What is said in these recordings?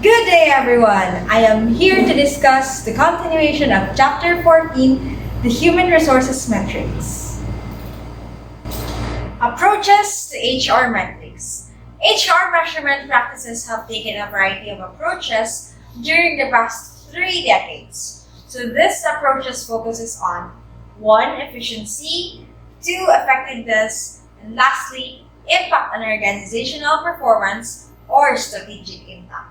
Good day, everyone! I am here to discuss the continuation of Chapter 14, the Human Resources Metrics. Approaches to HR metrics. HR measurement practices have taken a variety of approaches during the past 3 decades. So this approaches focuses on 1. Efficiency, 2. Effectiveness, and lastly, impact on organizational performance or strategic impact.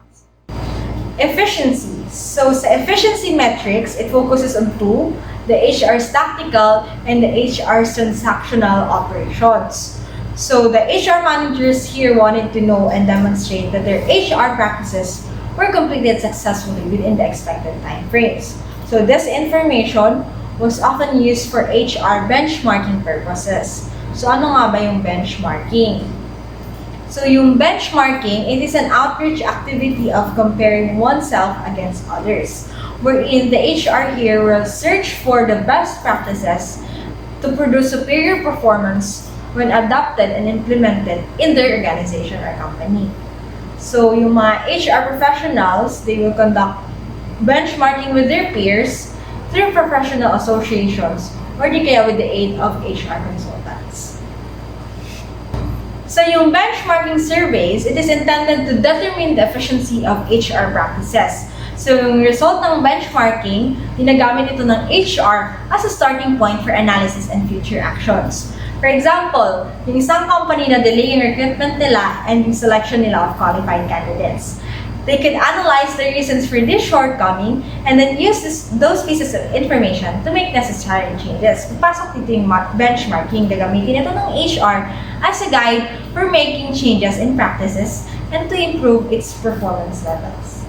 Efficiency. So sa efficiency metrics, it focuses on 2, the HR's tactical and the HR's transactional operations. So the HR managers here wanted to know and demonstrate that their HR practices were completed successfully within the expected time frames. So this information was often used for HR benchmarking purposes. So ano nga ba yung benchmarking? So yung benchmarking, it is an outreach activity of comparing oneself against others, wherein the HR here will search for the best practices to produce superior performance when adopted and implemented in their organization or company. So yung mga HR professionals, they will conduct benchmarking with their peers through professional associations or di kaya with the aid of HR consultants. So yung benchmarking surveys, it is intended to determine the efficiency of HR practices. So yung result ng benchmarking, ginagamit ito ng HR as a starting point for analysis and future actions. For example, yung isang company na delay yung recruitment nila and yung selection nila of qualified candidates. They can analyze the reasons for this shortcoming and then use those pieces of information to make necessary changes. Papasok dito yung benchmarking, gagamitin ito ng HR as a guide for making changes in practices and to improve its performance levels.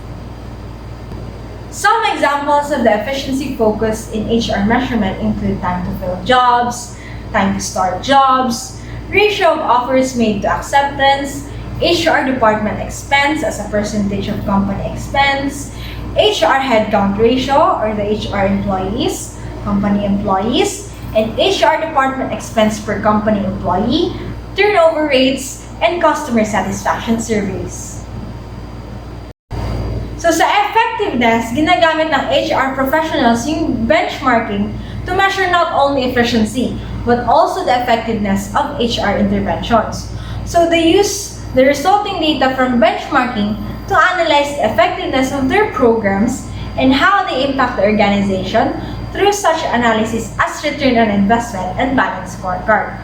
Some examples of the efficiency focus in HR measurement include time to fill jobs, time to start jobs, ratio of offers made to acceptance, HR department expense as a percentage of company expense, HR headcount ratio or the HR employees, company employees, and HR department expense per company employee, turnover rates, and customer satisfaction surveys. So sa effectiveness, ginagamit ng HR professionals yung benchmarking to measure not only efficiency, but also the effectiveness of HR interventions. So they use the resulting data from benchmarking to analyze the effectiveness of their programs and how they impact the organization through such analysis as return on investment and balance scorecard.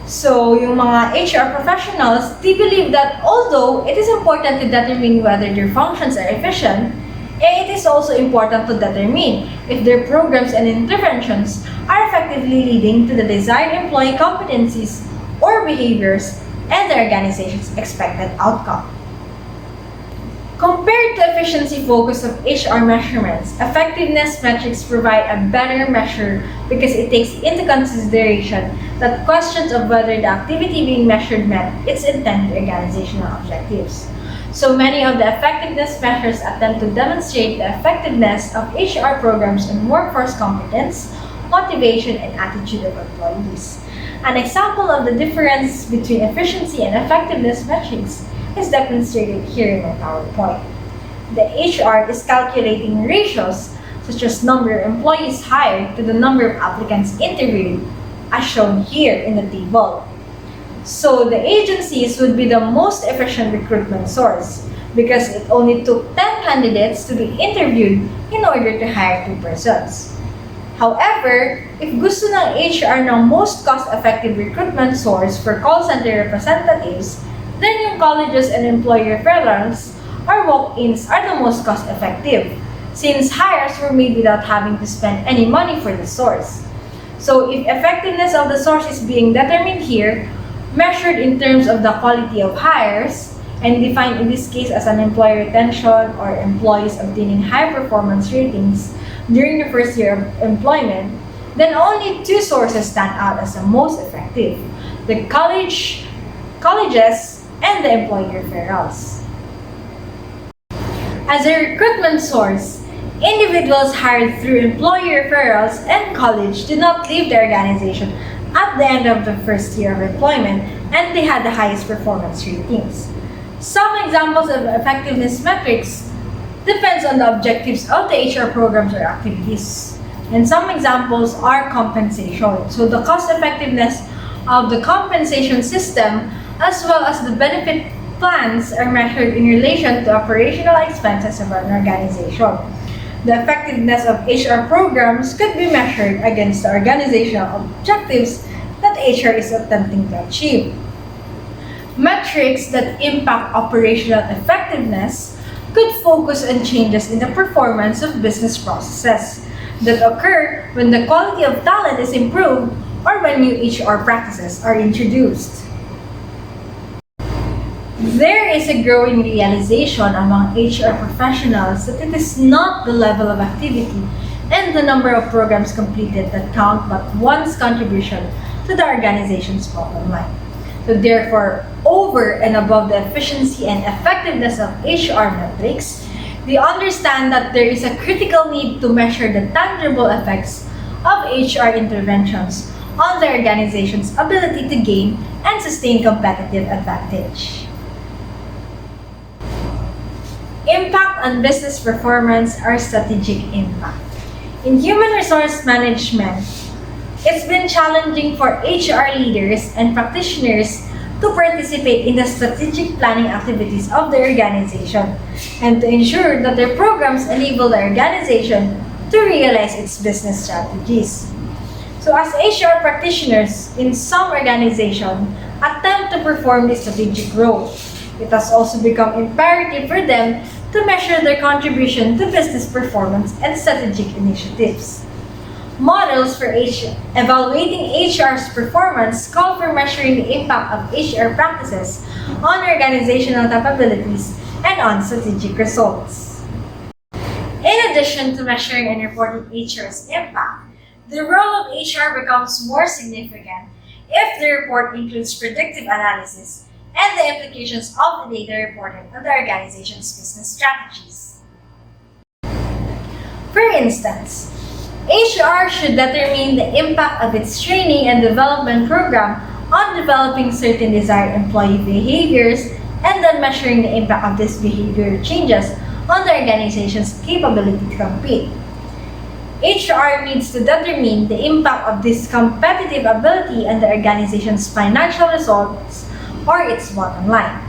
So, yung mga HR professionals, they believe that although it is important to determine whether their functions are efficient, it is also important to determine if their programs and interventions are effectively leading to the desired employee competencies or behaviors and the organization's expected outcome. Compared to efficiency focus of HR measurements, effectiveness metrics provide a better measure because it takes into consideration that questions of whether the activity being measured met its intended organizational objectives. So many of the effectiveness measures attempt to demonstrate the effectiveness of HR programs on workforce competence, motivation, and attitude of employees. An example of the difference between efficiency and effectiveness metrics is demonstrated here in my PowerPoint. The HR is calculating ratios such as number of employees hired to the number of applicants interviewed, as shown here in the table. So the agencies would be the most efficient recruitment source because it only took 10 candidates to be interviewed in order to hire 2 persons. However, if gusto ng HR ng most cost-effective recruitment source for call center representatives, then yung colleges and employer referrals or walk-ins are the most cost-effective since hires were made without having to spend any money for the source. So if effectiveness of the source is being determined here, measured in terms of the quality of hires, and defined in this case as an employee retention or employees obtaining high performance ratings during the first year of employment, then only 2 sources stand out as the most effective: the colleges, and the employee referrals. As a recruitment source, individuals hired through employee referrals and college did not leave the organization at the end of the first year of employment and they had the highest performance ratings. Some examples of effectiveness metrics depends on the objectives of the HR programs or activities. And some examples are compensation. So the cost effectiveness of the compensation system as well as the benefit plans are measured in relation to operational expenses of an organization. The effectiveness of HR programs could be measured against the organizational objectives that HR is attempting to achieve. Metrics that impact operational effectiveness could focus on changes in the performance of business processes that occur when the quality of talent is improved or when new HR practices are introduced. There is a growing realization among HR professionals that it is not the level of activity and the number of programs completed that count but one's contribution to the organization's bottom line. So therefore, over and above the efficiency and effectiveness of HR metrics, we understand that there is a critical need to measure the tangible effects of HR interventions on the organization's ability to gain and sustain competitive advantage. Impact on business performance or strategic impact. In human resource management, it's been challenging for HR leaders and practitioners to participate in the strategic planning activities of the organization and to ensure that their programs enable the organization to realize its business strategies. So as HR practitioners in some organizations attempt to perform this strategic role, it has also become imperative for them to measure their contribution to business performance and strategic initiatives. Models for evaluating HR's performance call for measuring the impact of HR practices on organizational capabilities and on strategic results. In addition to measuring and reporting HR's impact, the role of HR becomes more significant if the report includes predictive analysis and the implications of the data reported on the organization's business strategies. For instance, HR should determine the impact of its training and development program on developing certain desired employee behaviors and then measuring the impact of these behavior changes on the organization's capability to compete. HR needs to determine the impact of this competitive ability on the organization's financial results or its bottom line.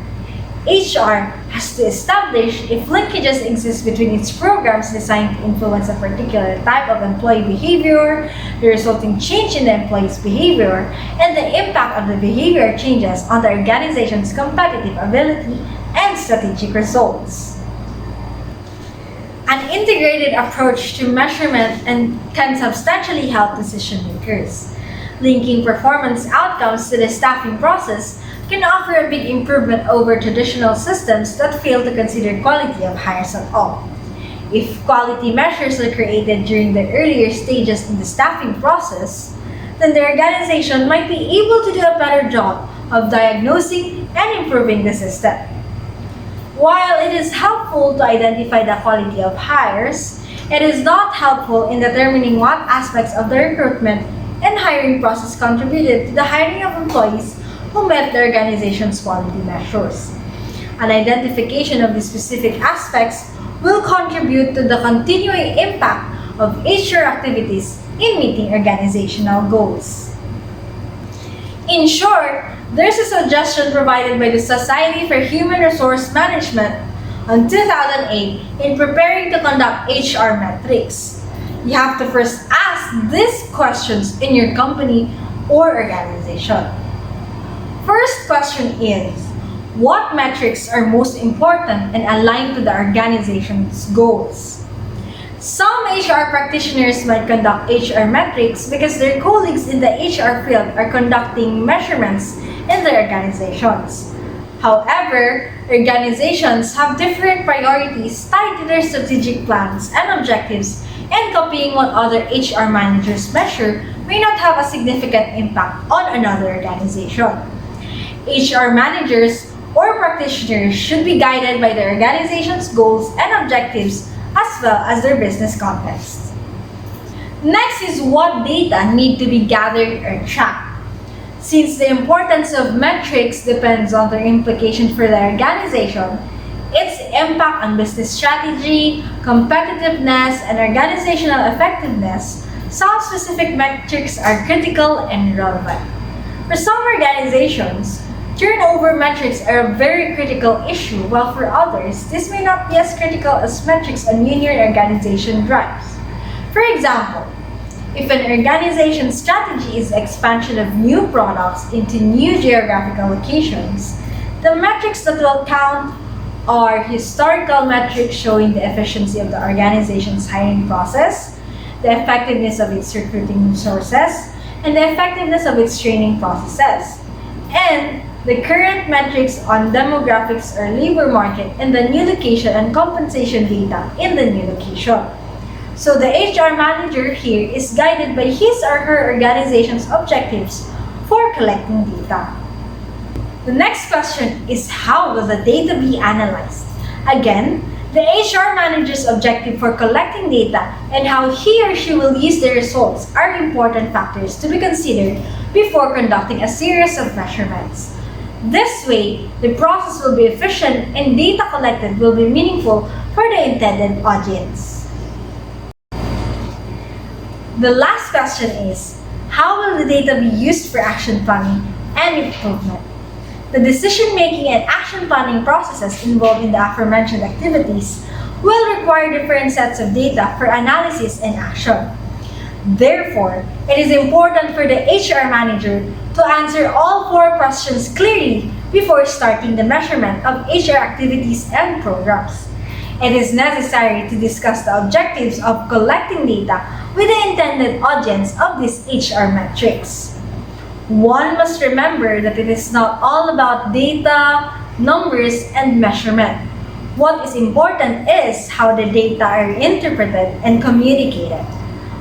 HR has to establish if linkages exist between its programs designed to influence a particular type of employee behavior, the resulting change in the employee's behavior, and the impact of the behavior changes on the organization's competitive ability and strategic results. An integrated approach to measurement can substantially help decision makers. Linking performance outcomes to the staffing process can offer a big improvement over traditional systems that fail to consider quality of hires at all. If quality measures are created during the earlier stages in the staffing process, then the organization might be able to do a better job of diagnosing and improving the system. While it is helpful to identify the quality of hires, it is not helpful in determining what aspects of the recruitment and hiring process contributed to the hiring of employees who met the organization's quality measures. An identification of the specific aspects will contribute to the continuing impact of HR activities in meeting organizational goals. In short, there's a suggestion provided by the Society for Human Resource Management in 2008 in preparing to conduct HR metrics. You have to first ask these questions in your company or organization. First question is, what metrics are most important and aligned to the organization's goals? Some HR practitioners might conduct HR metrics because their colleagues in the HR field are conducting measurements in their organizations. However, organizations have different priorities tied to their strategic plans and objectives, and copying what other HR managers measure may not have a significant impact on another organization. HR managers or practitioners should be guided by the organization's goals and objectives as well as their business context. Next is what data need to be gathered or tracked. Since the importance of metrics depends on their implication for the organization, its impact on business strategy, competitiveness, and organizational effectiveness, some specific metrics are critical and relevant. For some organizations, turnover metrics are a very critical issue, while for others, this may not be as critical as metrics a union organization drives. For example, if an organization's strategy is expansion of new products into new geographical locations, the metrics that will count are historical metrics showing the efficiency of the organization's hiring process, the effectiveness of its recruiting resources, and the effectiveness of its training processes, and the current metrics on demographics or labor market in the new location and compensation data in the new location. So the HR manager here is guided by his or her organization's objectives for collecting data. The next question is, how will the data be analyzed? Again, the HR manager's objective for collecting data and how he or she will use the results are important factors to be considered before conducting a series of measurements. This way, the process will be efficient and data collected will be meaningful for the intended audience. The last question is, how will the data be used for action planning and improvement? The decision-making and action planning processes involved in the aforementioned activities will require different sets of data for analysis and action. Therefore, it is important for the HR manager to answer all four questions clearly before starting the measurement of HR activities and programs. It is necessary to discuss the objectives of collecting data with the intended audience of these HR metrics. One must remember that it is not all about data, numbers, and measurement. What is important is how the data are interpreted and communicated.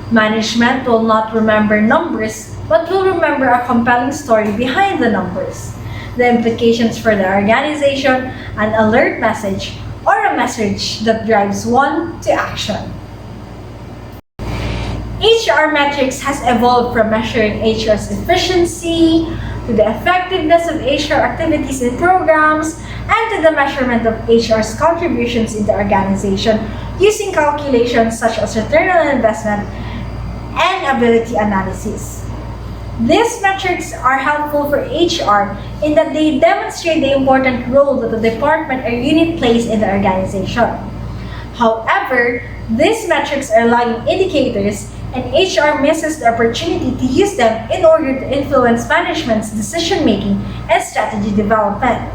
Management will not remember numbers, but will remember a compelling story behind the numbers, the implications for the organization, an alert message, or a message that drives one to action. HR metrics has evolved from measuring HR's efficiency to the effectiveness of HR activities and programs and to the measurement of HR's contributions in the organization using calculations such as return on investment and ability analysis. These metrics are helpful for HR in that they demonstrate the important role that the department or unit plays in the organization. However, these metrics are lagging indicators and HR misses the opportunity to use them in order to influence management's decision-making and strategy development.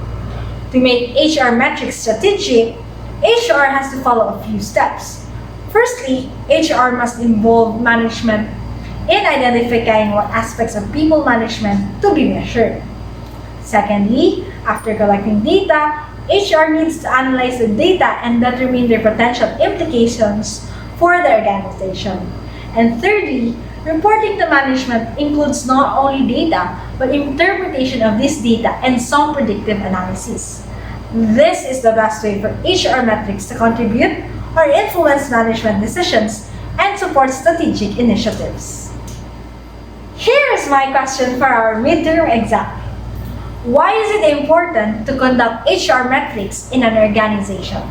To make HR metrics strategic, HR has to follow a few steps. Firstly, HR must involve management in identifying what aspects of people management to be measured. Secondly, after collecting data, HR needs to analyze the data and determine their potential implications for the organization. And thirdly, reporting to management includes not only data, but interpretation of this data and some predictive analysis. This is the best way for HR metrics to contribute or influence management decisions and support strategic initiatives. Here is my question for our midterm exam. Why is it important to conduct HR metrics in an organization?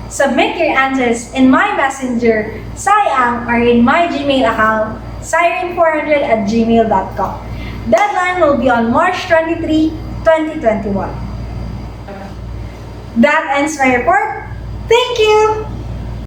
Submit your answers in my messenger, Sayang, or in my Gmail account, siren400@gmail.com. Deadline will be on March 23, 2021. That ends my report. Thank you!